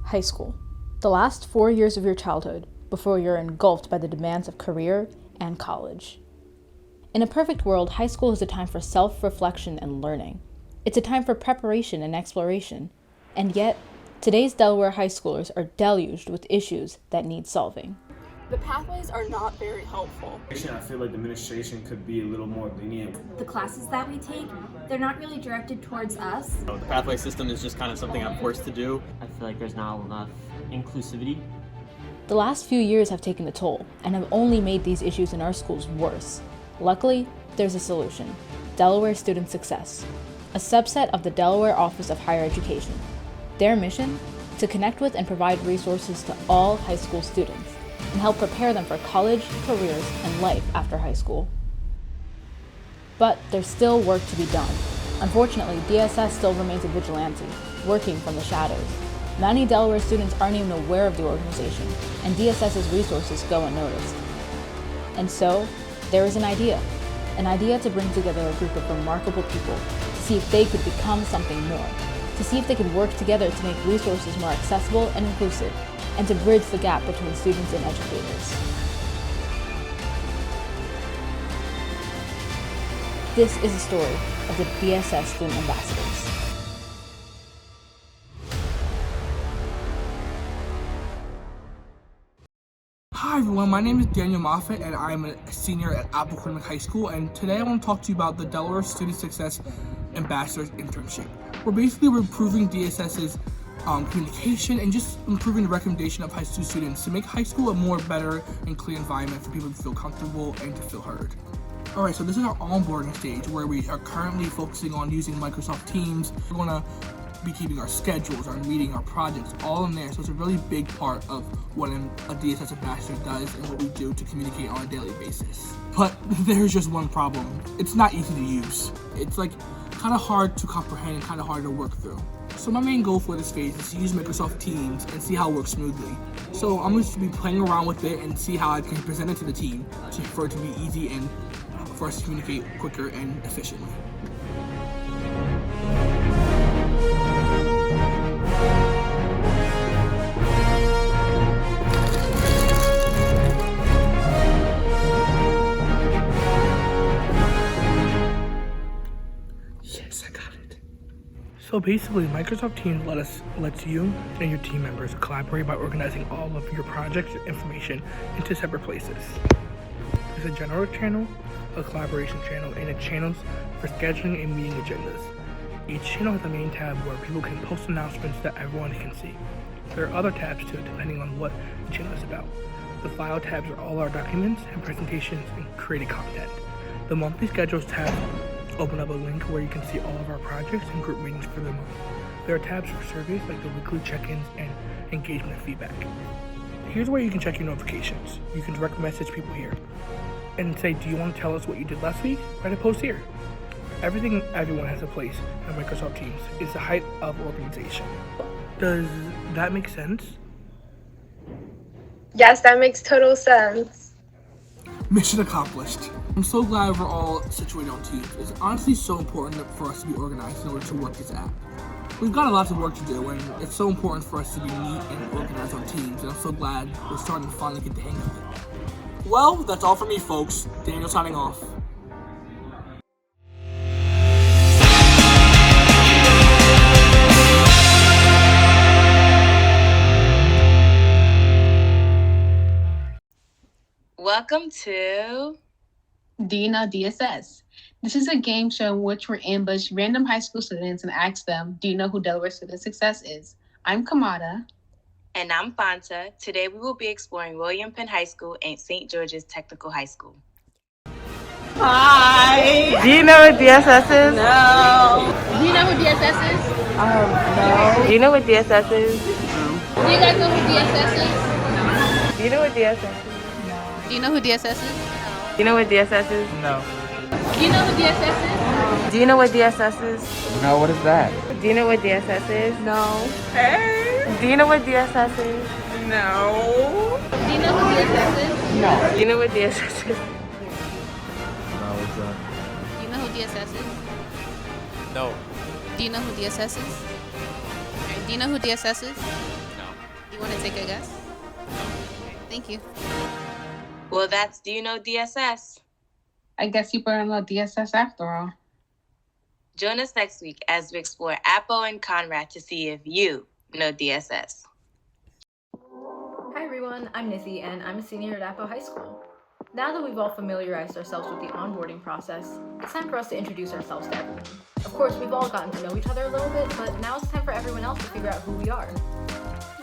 High school. The last 4 years of your childhood before you're engulfed by the demands of career and college. In a perfect world, high school is a time for self-reflection and learning. It's a time for preparation and exploration. And yet, today's Delaware high schoolers are deluged with issues that need solving. The pathways are not very helpful. I feel like the administration could be a little more lenient. The classes that we take, they're not really directed towards us. The pathway system is just kind of something I'm forced to do. I feel like there's not enough inclusivity. The last few years have taken a toll and have only made these issues in our schools worse. Luckily, there's a solution: Delaware Student Success, a subset of the Delaware Office of Higher Education. Their mission? To connect with and provide resources to all high school students and help prepare them for college, careers, and life after high school. But there's still work to be done. Unfortunately, DSS still remains a vigilante, working from the shadows. Many Delaware students aren't even aware of the organization, and DSS's resources go unnoticed. And so, there is an idea to bring together a group of remarkable people to see if they could become something more, to see if they could work together to make resources more accessible and inclusive, and to bridge the gap between students and educators. This is a story of the DSS Student Ambassadors. Hi everyone, my name is Daniel Moffet and I'm a senior at Appoquinimink High School, and today I want to talk to you about the Delaware Student Success Ambassador's internship. We're basically improving DSS's communication and just improving the recommendation of high school students to make high school a more better and clear environment for people to feel comfortable and to feel heard. Alright, so this is our onboarding stage where we are currently focusing on using Microsoft Teams. We're going to be keeping our schedules, our meeting, our projects all in there, so it's a really big part of what a DSS ambassador does and what we do to communicate on a daily basis. But there's just one problem: it's not easy to use. It's like kind of hard to comprehend and kind of hard to work through. So my main goal for this phase is to use Microsoft Teams and see how it works smoothly. So I'm going to be playing around with it and see how I can present it to the team for it to be easy and for us to communicate quicker and efficiently. Yes, I got it. So basically, Microsoft Teams lets you and your team members collaborate by organizing all of your projects and information into separate places. There's a general channel, a collaboration channel, and a channels for scheduling and meeting agendas. Each channel has a main tab where people can post announcements that everyone can see. There are other tabs too, depending on what the channel is about. The file tabs are all our documents and presentations and created content. The monthly schedules tab open up a link where you can see all of our projects and group meetings for the month. There are tabs for surveys like the weekly check-ins and engagement and feedback. Here's where you can check your notifications. You can direct message people here and say, do you want to tell us what you did last week? Write a post here. Everyone has a place in Microsoft Teams. It's the height of organization. Does that make sense? Yes, that makes total sense. Mission accomplished. I'm so glad we're all situated on Teams. It's honestly so important for us to be organized in order to work this app. We've got a lot of work to do, and it's so important for us to be neat and organized on Teams, and I'm so glad we're starting to finally get the hang of it. Well, that's all for me, folks. Daniel signing off. Welcome to Do You Know DSS? This is a game show in which we ambush random high school students and ask them, do you know who Delaware Student Success is? I'm Kabmata. And I'm Fanta. Today we will be exploring William Penn High School and St. George's Technical High School. Hi! Do you know what DSS is? No. Do you know who DSS is? No. Do you know what DSS is? No. Do you guys know who DSS is? Do you know what DSS is? Do you know who DSS is? Do you know what DSS is? No. Do you know who DSS is? Do you know what DSS is? No, what is that? Do you know what DSS is? No. Hey! Do you know what DSS is? No. Do you know who DSS is? No. Do you know what DSS is? No, what's that? Do you know who DSS is? No. Do you know who DSS is? Do you know who DSS is? No. You want to take a guess? Thank you. Well, that's Do You Know DSS? I guess you better know DSS after all. Join us next week as we explore Appo and Conrad to see if you know DSS. Hi everyone, I'm Nithi and I'm a senior at Appo High School. Now that we've all familiarized ourselves with the onboarding process, it's time for us to introduce ourselves to everyone. Of course, we've all gotten to know each other a little bit, but now it's time for everyone else to figure out who we are.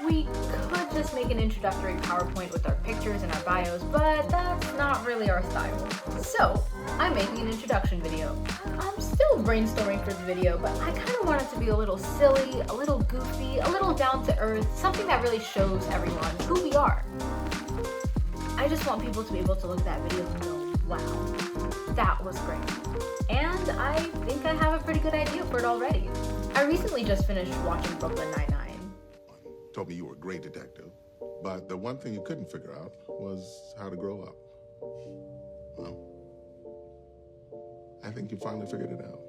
We could just make an introductory PowerPoint with our pictures and our bios, but that's not really our style. So, I'm making an introduction video. I'm still brainstorming for the video, but I kind of want it to be a little silly, a little goofy, a little down to earth, something that really shows everyone who we are. I just want people to be able to look at that video and go, wow, that was great. And I think I have a pretty good idea for it already. I recently just finished watching Brooklyn Nine-Nine. Told me you were a great detective, but the one thing you couldn't figure out was how to grow up. Well, I think you finally figured it out.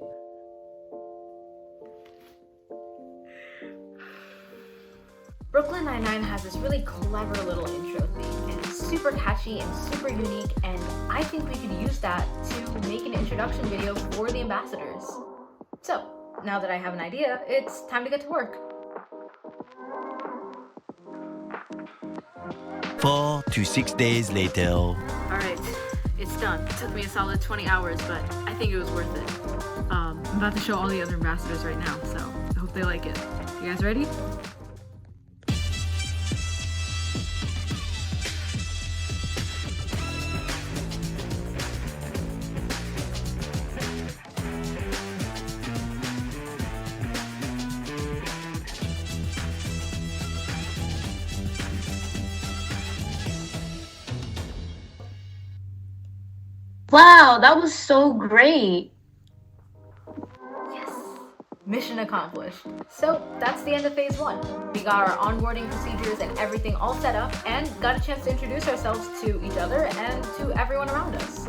Brooklyn Nine-Nine has this really clever little intro theme, and it's super catchy and super unique, and I think we could use that to make an introduction video for the ambassadors. So, now that I have an idea, it's time to get to work. 4 to 6 days later. Alright, it's done. It took me a solid 20 hours, but I think it was worth it. I'm about to show all the other ambassadors right now, so I hope they like it. You guys ready? Wow, that was so great. Yes! Mission accomplished. So that's the end of phase 1. We got our onboarding procedures and everything all set up and got a chance to introduce ourselves to each other and to everyone around us.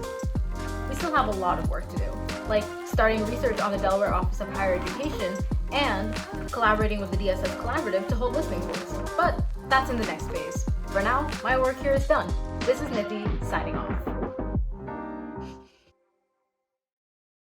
We still have a lot of work to do, like starting research on the Delaware Office of Higher Education and collaborating with the DSS Collaborative to hold listening tours. But that's in the next phase. For now, my work here is done. This is Nithi, signing off.